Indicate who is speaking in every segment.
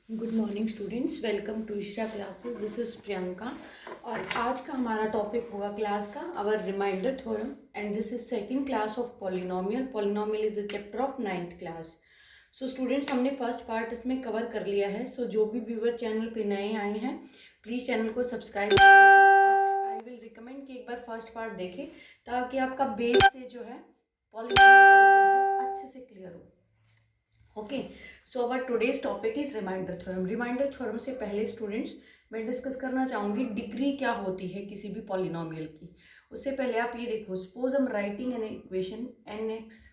Speaker 1: Good morning students, welcome to Isha classes. This is Priyanka और आज का हमारा टॉपिक होगा क्लास का our remainder theorem and this is second class of polynomial. Polynomial is a chapter of 9th class. So students, हमने first part इसमें cover कर लिया है। सो जो भी व्यूअर चैनल पे नए आए हैं प्लीज़ चैनल को सब्सक्राइब कर लीजिए। आई विल रिकमेंड कि एक बार फर्स्ट पार्ट देखें ताकि आपका बेस से जो है पॉलिनोमियल वाले कंसेप्ट अच्छे से क्लियर हो। Okay, so our today's topic is remainder theorem. Remainder theorem से पहले स्टूडेंट्स मैं डिस्कस करना चाहूंगी डिग्री क्या होती है किसी भी पॉलिनोमियल की। उससे पहले आप ये देखो, सपोज हम writing an equation n x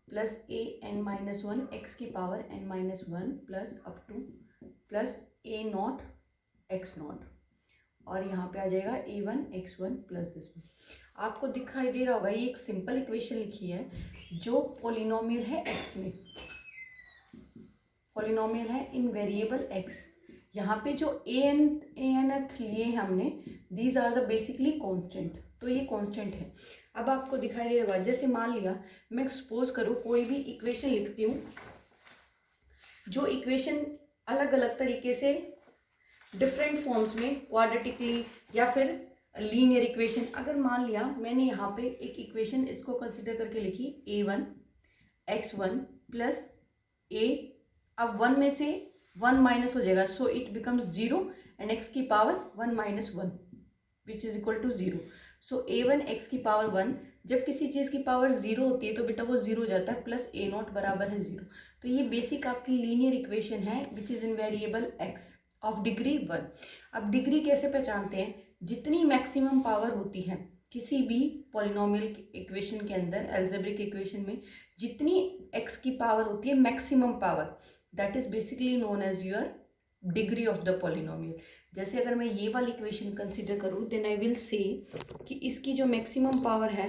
Speaker 1: plus a n minus one x की power n minus one plus up to plus a nought x nought, और यहाँ पे आ जाएगा a one x one plus this one. आपको दिखाई दे रहा होगा ये एक सिंपल इक्वेशन लिखी है जो पॉलिनोमियल है एक्स में, पॉलिनोमियल है इन वेरिएबल एक्स। यहाँ पे जो ए एन एथ लिए हमने, these are the basically constant, तो ये कांस्टेंट है। अब आपको दिखाई दे रहा होगा, जैसे मान लिया मैं सपोज करूँ कोई भी इक्वेशन लिखती हूँ, जो इक्वेशन अलग अलग तरीके से डिफरेंट फॉर्म्स में क्वाड्रेटिकली या फिर लीनियर इक्वेशन, अगर मान लिया मैंने यहाँ पे एक इक्वेशन इसको कंसिडर करके लिखी a one x one plus a, अब वन में से वन माइनस हो जाएगा, so it becomes zero and x की power one minus one which is equal to zero. So a one x की पावर वन, जब किसी चीज़ की पावर जीरो होती है तो बेटा वो जीरो हो जाता है, प्लस ए नॉट बराबर है जीरो। तो ये बेसिक आपकी लीनियर इक्वेशन है which is in variable x of degree one. अब डिग्री कैसे पहचानते हैं? जितनी मैक्सिमम पावर होती है किसी भी पॉलिनोमियल इक्वेशन के अंदर, अलजेब्रिक इक्वेशन में जितनी एक्स की पावर होती है maximum power, that is basically known as your degree of the polynomial. जैसे अगर मैं ये वाली इक्वेशन कंसिडर करूँ देन आई विल से कि इसकी जो मैक्सिमम पावर है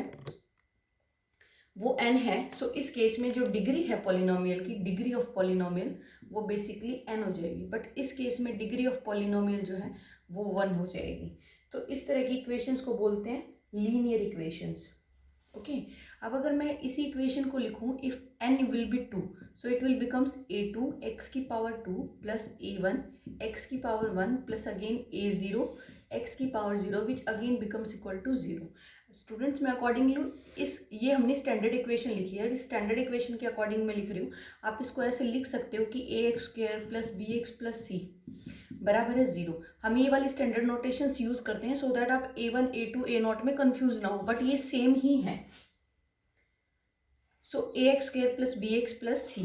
Speaker 1: वो n है। सो इस केस में जो डिग्री है पॉलिनोमियल की, डिग्री ऑफ पॉलिनोमियल वो बेसिकली n हो जाएगी, बट इस केस में डिग्री ऑफ पॉलिनोमियल जो है वो 1 हो जाएगी। तो इस तरह की इक्वेशंस को बोलते हैं लीनियर इक्वेशंस। ओके, अब अगर मैं इसी इक्वेशन को लिखूं, if n will be 2 so it will becomes a2 x की पावर 2 प्लस a1 x की power 1 plus again a0 x की power 0 which again becomes equal to 0। Students, मैं अकॉर्डिंगली ये हमने स्टैंडर्ड इक्वेशन लिखी है, इस स्टैंडर्ड इक्वेशन के अकॉर्डिंग मैं लिख रही हूँ। आप इसको ऐसे लिख सकते हो कि a x square plus b x plus c बराबर है 0। हम ये वाली स्टैंडर्ड नोटेशंस यूज करते हैं सो दैट आप a1 a2 a नॉट में कंफ्यूज ना हो, बट ये सेम ही है। So a x square plus b x plus c,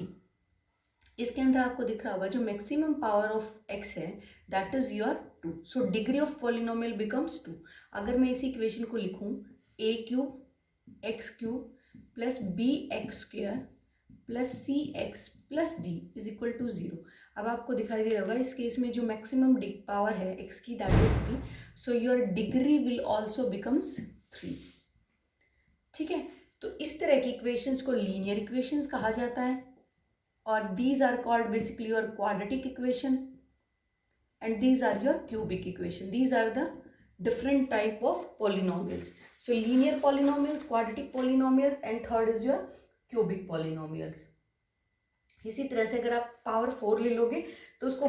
Speaker 1: इसके अंदर आपको दिख रहा होगा जो मैक्सिमम पावर ऑफ x है that is your 2। So degree of polynomial becomes 2। अगर मैं इसी इक्वेशन को लिखूं a cube x cube plus b x square plus c x plus d is equal to 0। अब आपको दिखाई दे रहा होगा इस केस में जो मैक्सिमम पावर है x की that is 3, so your degree will also becomes 3। ठीक है, तो इस तरह की इक्वेशंस को लीनियर इक्वेशंस कहा जाता है, और these are called basically your quadratic equation and these are your cubic equation. These are the different type of polynomials. So linear polynomials, quadratic polynomials and third is your cubic polynomials. इसी तरह से अगर आप power 4 ले लोगे तो उसको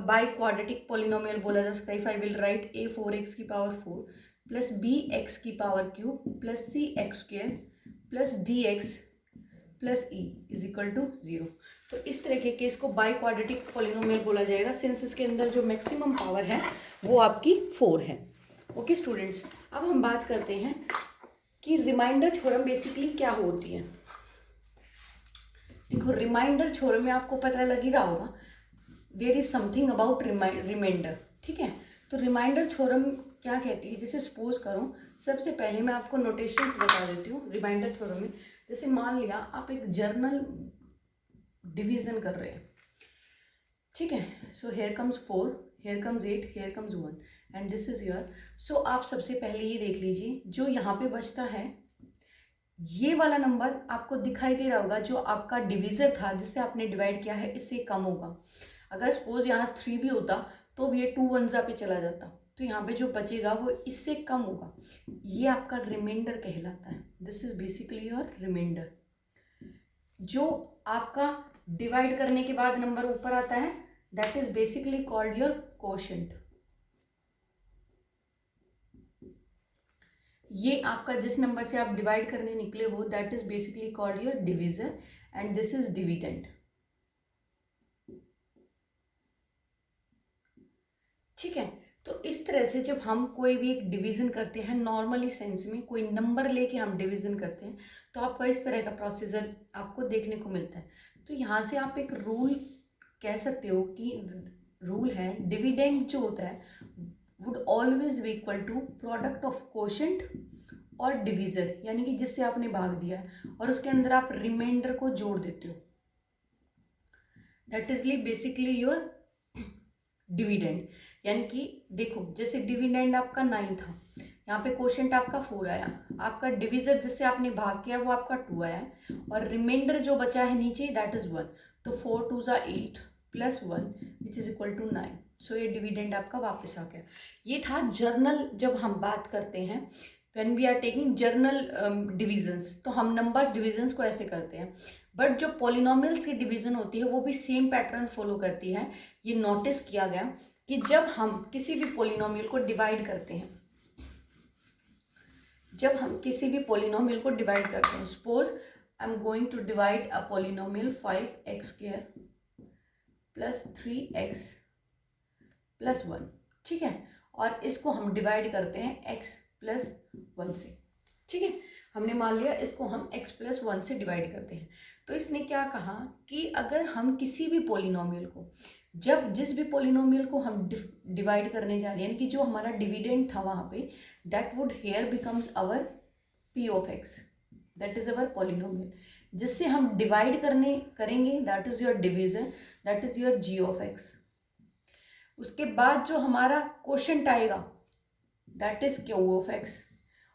Speaker 1: by quadratic polynomial बोला जा सकता है। If I will write a 4x की पावर 4 प्लस बी एक्स की power cube plus c x square plus d x plus e is equal to 0। तो इस तरह के केस को बाई क्वाड्रेटिक पॉलिनोमियल बोला जाएगा सिंस इसके अंदर जो मैक्सिमम पावर है वो आपकी 4 है। ओके स्टूडेंट्स, अब हम बात करते हैं कि रिमाइंडर थ्योरम बेसिकली क्या होती है। देखो, रिमाइंडर थ्योरम में आपको पता लग ही रहा होगा there is something about remainder. ठीक है, तो रिमाइंडर थ्योरम क्या कहती है? जैसे सपोज करो, सबसे पहले मैं आपको नोटेशंस बता देती हूँ रिमाइंडर थ्योरम में। जैसे मान लिया आप एक जर्नल डिवीजन कर रहे हैं, ठीक है, so here comes 4, here comes 8, here comes 1 and this is your. सो आप सबसे पहले ये देख लीजिए जो यहाँ पे बचता है ये वाला नंबर आपको दिखाई दे रहा होगा, जो आपका डिवीजर था जिससे आपने डिवाइड किया है इससे कम होगा। अगर सपोज यहाँ 3 भी होता तो भी ये 2 वंजा पे चला जाता, तो यहाँ पे जो बचेगा वो इससे कम होगा। ये आपका रिमाइंडर कहलाता है। This is basically your remainder. जो आपका डिवाइड करने के बाद नंबर ऊपर आता है that is basically called your quotient. ये आपका जिस नंबर से आप डिवाइड करने निकले हो that is basically called your division and this is dividend. ठीक है, तो इस तरह से जब हम कोई भी एक डिवीजन करते हैं नॉर्मली सेंस में, कोई नंबर लेके हम डिवीजन करते हैं, तो आपका इस तरह का प्रोसीजर आपको देखने को मिलता है। तो यहाँ से आप एक रूल कह सकते हो कि रूल है डिविडेंड जो होता है would always be equal to product of quotient और डिविजर, यानी कि जिससे आपने भाग दिया और उसके अंदर आप रिमाइंडर को जोड़ देते हो, that is basically your dividend. यानी कि देखो जैसे डिविडेंड आपका 9 था, यहाँ पे कोशेंट आपका 4 आया, आपका डिविजर जिससे आपने भाग किया वो आपका 2 आया और रिमाइंडर जो बचा है नीचे दैट इज 1। तो 4 2 ज़ा 8 plus 1 which is equal to 9। So ये डिविडेंड आपका वापस आ गया। ये था जर्नल, जब हम बात करते हैं when we are taking general divisions, तो हम नंबर्स डिविजन्स को ऐसे करते हैं। बट जो पॉलिनोमियल्स की डिवीजन होती है वो भी सेम पैटर्न फॉलो करती है। ये नोटिस किया गया कि जब हम किसी भी पॉलिनोमियल को डिवाइड करते हैं, जब हम किसी भी पॉलिनोमियल को डिवाइड करते हैं, suppose I am going to divide a polynomial 5x² plus 3x plus 1, ठीक है, और इसको हम डिवाइड करते हैं x प्लस 1 से। ठीक है, हमने मान लिया इसको हम x प्लस 1 से डिवाइड करते हैं। तो इसने क्या कहा कि अगर हम किसी भी पॉलिनोमियल को, जब जिस भी पॉलिनोमियल को हम डिवाइड करने जा रहे हैं, यानी कि जो हमारा डिविडेंड था वहां पे, that would here becomes our p of x, that is our polynomial. जिससे हम डिवाइड करेंगे that is your division, that is your g of x। उसके बाद जो हमारा क्वोशंट आएगा that is q of x,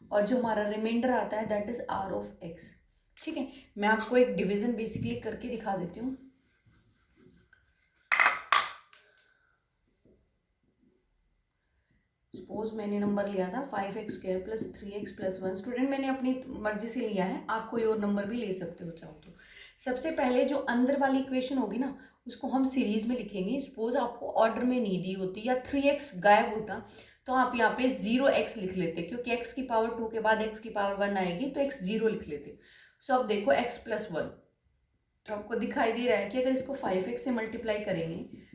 Speaker 1: और जो हमारा रिमाइंडर आता है that is r of x। ठीक है, मैं आपको एक डिवीजन बेसिकली करके दिखा देती हूँ। सपोज मैंने नंबर लिया था 5x² plus 3x plus 1। Student मैंने अपनी मर्जी से लिया है, आप कोई और नंबर भी ले सकते हो चाहो तो। सबसे पहले जो अंदर वाली इक्वेशन होगी ना उसको हम सीरीज में लिखेंगे। सपोज आपको ऑर्डर में नहीं दी होती या 3x गायब होता तो आप यहाँ पे 0x लिख लेते, क्योंकि x की पावर 2 के बाद x की पावर 1 आएगी तो x 0 लिख लेते। सो अब देखो x प्लस 1, तो आपको दिखाई दे रहा है कि अगर इसको 5x से मल्टीप्लाई करेंगे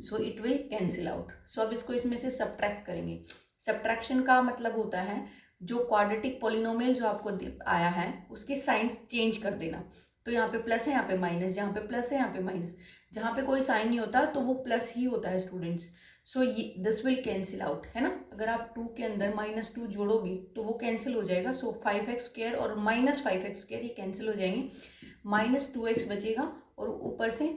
Speaker 1: so it will cancel out. So अब इसको इसमें से सब्ट्रैक्ट करेंगे। सब्ट्रैक्शन का मतलब होता है जो क्वाड्रेटिक पॉलिनोमियल जो आपको आया है उसके साइंस चेंज कर देना। तो यहाँ पे प्लस है, यहाँ पे माइनस, जहाँ पे प्लस है यहाँ पे माइनस, जहाँ पे कोई साइन नहीं होता तो वो प्लस ही होता है स्टूडेंट्स। सो ये दिस विल कैंसिल आउट, है ना। अगर आप 2 के अंदर -2 जोड़ोगे तो वो कैंसिल हो जाएगा। सो 5x² और -5x² ये कैंसिल हो जाएंगे, -2x बचेगा और ऊपर से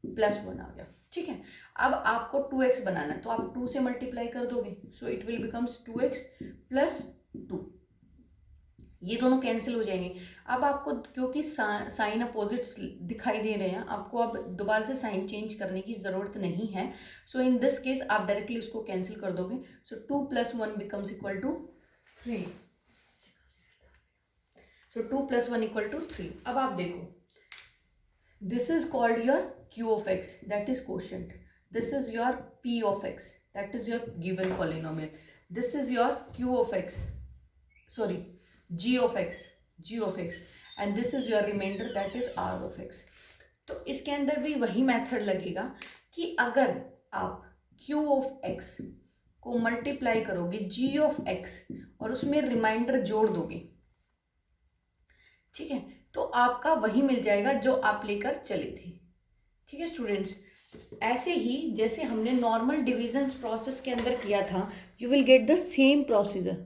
Speaker 1: +1 आ गया। ठीक है, अब आपको 2x बनाना है तो आप 2 से मल्टीप्लाई कर दोगे। सो it will becomes 2x plus 2, ये दोनों कैंसिल हो जाएंगे। अब आपको क्योंकि साइन अपोजिट्स दिखाई दे रहे हैं, आपको अब दोबारा से साइन चेंज करने की ज़रूरत नहीं है। सो इन दिस केस आप डायरेक्टली उसको कैंसिल कर दोगे। सो 2 + 1 बिकम्स इक्वल टू 3। सो 2 + 1 = 3। अब आप देखो, this is called your q of x, that is quotient. This is your p of x, that is your given polynomial. This is your q of x, sorry, g of x, and this is your remainder, that is r of x. तो इसके अंदर भी वही method लगेगा कि अगर आप q of x को मल्टीप्लाई करोगे g of x और उसमें रिमाइंडर जोड़ दोगे, ठीक है, तो आपका वही मिल जाएगा जो आप लेकर चले थे। ठीक है स्टूडेंट्स, ऐसे ही जैसे हमने नॉर्मल डिविजन्स प्रोसेस के अंदर किया था, you will get the same procedure.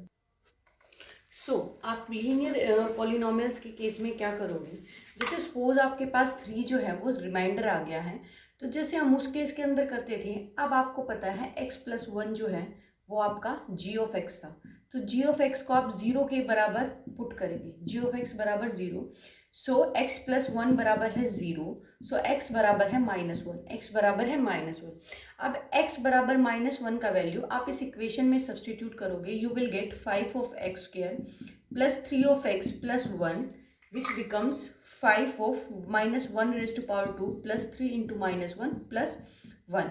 Speaker 1: So आप लीनियर पॉलिनोमियल्स के केस में क्या करोगे, जैसे सपोज आपके पास 3 जो है वो रिमाइंडर आ गया है, तो जैसे हम उस केस के अंदर करते थे, अब आपको पता है x + 1 जो है वो आपका g of x था, तो g of x को आप 0 के बराबर पुट करेंगे, g of x बराबर 0। सो x + 1 बराबर है 0, सो x बराबर है -1, x बराबर है -1। अब x बराबर -1 का वैल्यू आप इस इक्वेशन में सब्सटीट्यूट करोगे, you will get 5 of x² + 3 of x + 1 which becomes 5 of -1 raise to power 2 plus 3 into -1 plus 1।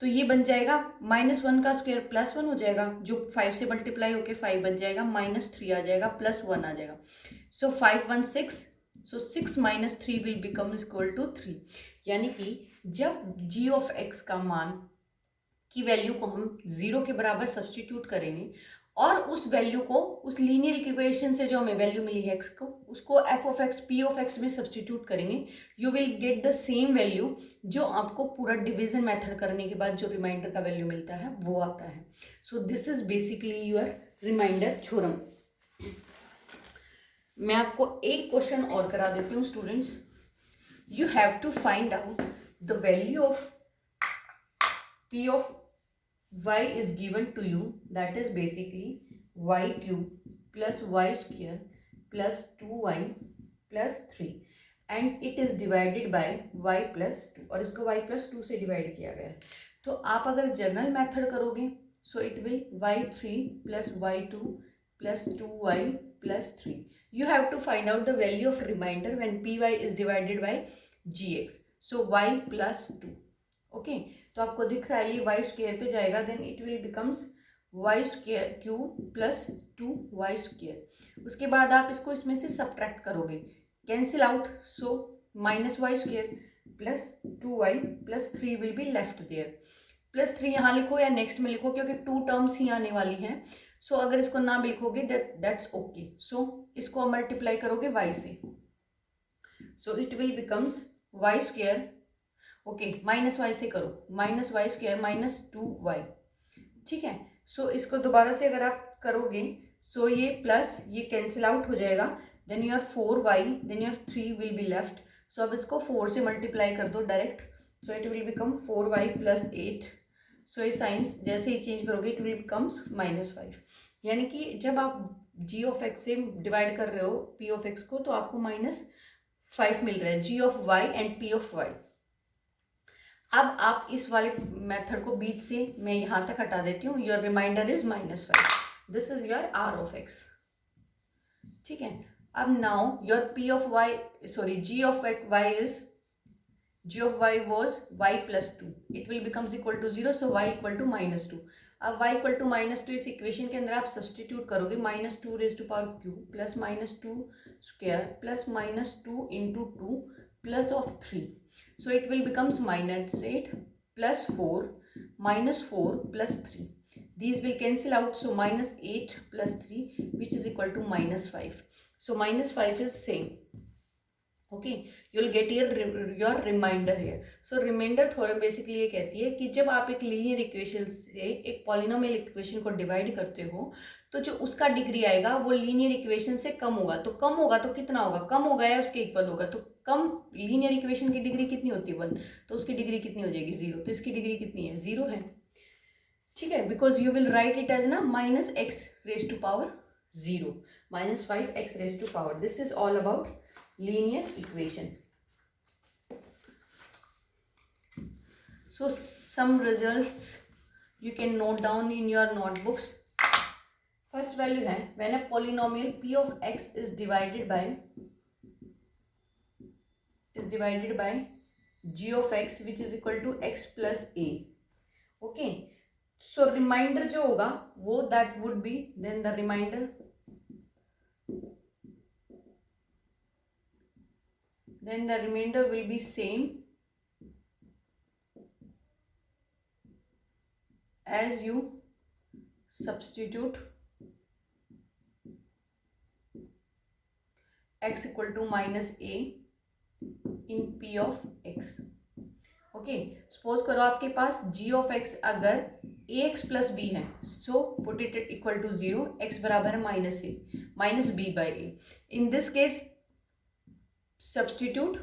Speaker 1: तो ये बन जाएगा -1 का स्क्वायर +1 हो जाएगा, जो 5 से मल्टीप्लाई होके 5 बन जाएगा, -3 आ जाएगा, +1 आ जाएगा। सो 5 1 6, सो 6 - 3 विल बिकम इक्वल टू 3। यानी कि जब g ऑफ x का मान की वैल्यू को हम 0 के बराबर सब्सटीट्यूट करेंगे और उस वैल्यू को उस लीनियर इक्वेशन से जो हमें वैल्यू मिली है x को, उसको f of x p of x में सब्सटीट्यूट करेंगे, you will get the same value जो आपको पूरा डिवीजन मेथड करने के बाद जो रिमाइंडर का वैल्यू मिलता है वो आता है। So this is basically your remainder theorem. मैं आपको एक क्वेश्चन और करा देती हूँ students. You have to find out the value of p of y is given to you, that is basically y cube plus y square plus 2y plus 3 and it is divided by y plus 2 और इसको y plus 2 से divide किया गया है। तो आप अगर general method करोगे सो it will y3 plus y2 plus 2y plus 3। You have to find out the value of remainder when py is divided by gx, so y plus 2। Okay तो आपको दिख रहा है ये वाई स्क्वायर पे जाएगा, then it will becomes y square cube plus 2y square. उसके बाद आप इसको इसमें से सब्ट्रैक्ट करोगे, cancel out, so -y square plus 2y plus 3 will be left there. +3 यहाँ लिखो या नेक्स्ट में लिखो क्योंकि 2 टर्म्स ही आने वाली हैं। सो अगर इसको ना भी लिखोगे दैट्स ओके। सो इसको मल्टीप्लाई करोगे y से, सो it will becomes y square, okay -y से करो, -y स्क्वायर -2y, ठीक है। सो इसको दोबारा से अगर आप करोगे सो ये प्लस ये कैंसिल आउट हो जाएगा, then your 4y, then your 3 will be left. So अब इसको 4 से मल्टीप्लाई कर दो direct, so it will become 4y plus 8। सो ये साइंस जैसे ही चेंज करोगे इट विल बिकम्स -5। यानी कि जब आप g ऑफ x से डिवाइड कर रहे हो p ऑफ x को तो आपको -5 मिल रहा है, g of y and p of y। अब आप इस वाले मेथड को बीच से मैं यहां तक हटा देती हूँ। Your remainder is -5, this is your r of x, ठीक है। अब now your p of y, sorry g of y is, g of y was y plus 2, it will becomes equal to 0, so y equal to -2। अब y equal to -2 इस equation के अंदर आप substitute करोगे, -2 raise to power cube plus -2 square plus -2 into 2 plus of 3, so it will becomes -8 plus 4 plus 3, these will cancel out, so -8 plus 3 which is equal to -5, so -5 is same, okay। you will get your remainder here। so remainder theorem basically ये कहती है कि जब आप एक linear equation से एक polynomial equation को डिवाइड करते हो तो जो उसका डिग्री आएगा वो लीनियर इक्वेशन से कम होगा। तो कम होगा तो कितना होगा, कम होगा या उसके इक्वल होगा। तो कम लीनियर इक्वेशन की डिग्री कितनी होती है 1, तो उसकी डिग्री कितनी हो जाएगी 0, तो इसकी डिग्री कितनी है 0 है, ठीक है। Because you will write it as ना -x raise to power 0, -5x raise to power, this is all about linear equation। so some results you can note down in your notebooks। first value है when a polynomial p of x is divided by g of x which is equal to x plus a, okay। so remainder जो होगा वो that would be, then the remainder will be same as you substitute x equal to -a in p of x, okay। Suppose करो आपके पास g of x अगर ax plus b है, so put it equal to 0, x बराबर है -b by a। in this case substitute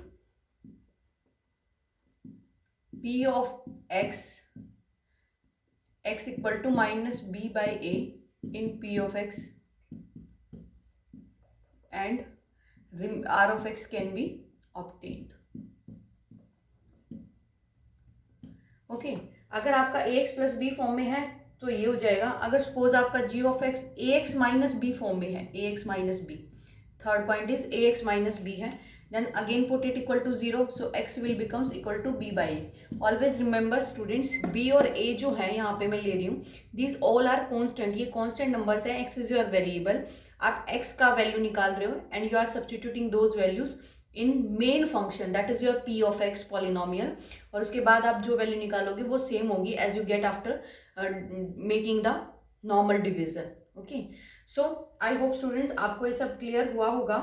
Speaker 1: p of x equal to -b by a in p of x and r of x can be obtained, okay। अगर आपका ax plus b form में है तो ये हो जाएगा। अगर suppose आपका g of x ax minus b form में है, ax minus b, third point is ax minus b है, then again put it equal to 0, so x will becomes equal to b by a. Always remember students, b और a जो है यहाँ पे मैं ले रही हूँ, these all are constant, ये constant numbers है, x is your variable, आप x का वैल्यू निकाल रहे हो and you are substituting those values in main function, that is your p of x polynomial, और उसके बाद आप जो वैल्यू निकालोगे वो सेम होगी as you get after making the normal division. Okay, so I hope students आपको ये सब क्लियर हुआ होगा.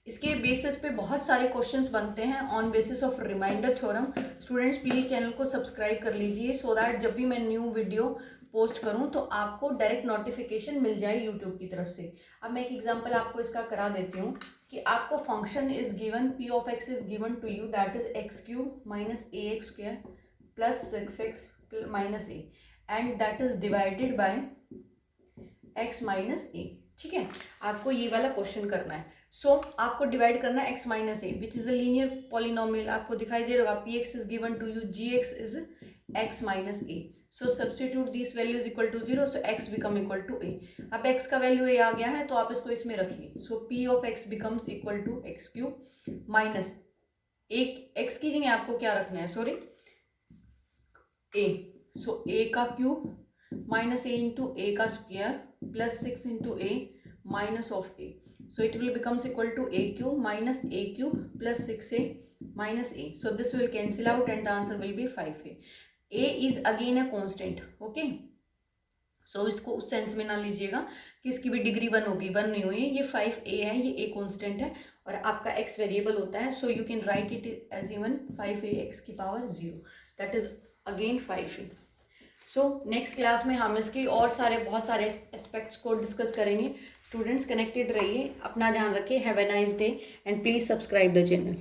Speaker 1: इसके बेसिस पे बहुत सारे क्वेश्चंस बनते हैं on basis of remainder theorem. Students please channel को सब्सक्राइब कर लीजिए सो दैट जब भी मैं न्यू वीडियो पोस्ट करूं तो आपको डायरेक्ट नोटिफिकेशन मिल जाए यूट्यूब की तरफ से. अब मैं एक एग्जांपल आपको इसका करा देती हूँ कि आपको function is given, P of x is given to you, that is x cube minus a x square plus 6x minus a, and that is divided by x minus a. ठीक है, आपको ये वाला क्वेश्चन करना है. सो आपको divide करना है x minus a which is a linear polynomial. आपको दिखाई दे रहा होगा p x is given to you, g x is x minus a. So substitute this value is equal to 0, so x become equal to a. अब x का value a आ गया है तो आप इसको इसमें रखिए. So p of x becomes equal to x cube minus एक x की जगह आपको क्या रखना है, सॉरी a. सो a का cube minus a into a का square plus 6 into a minus of a. So it will becomes equal to a cube minus a cube plus 6a minus a. So this will cancel out and the answer will be 5a. a is again a constant. Okay, so इसको उस sense में ना लीजिएगा कि इसकी भी degree 1 होगी, 1 नहीं हुई. ये 5a है, ये a कांस्टेंट है और आपका x वेरिएबल होता है. So you can write it as even 5a x की power 0, that is again 5a. So next class में हम इसकी और बहुत सारे एस्पेक्ट्स को डिस्कस करेंगे. स्टूडेंट्स कनेक्टेड रहिए, अपना ध्यान रखिए. Have a nice day and please subscribe the channel.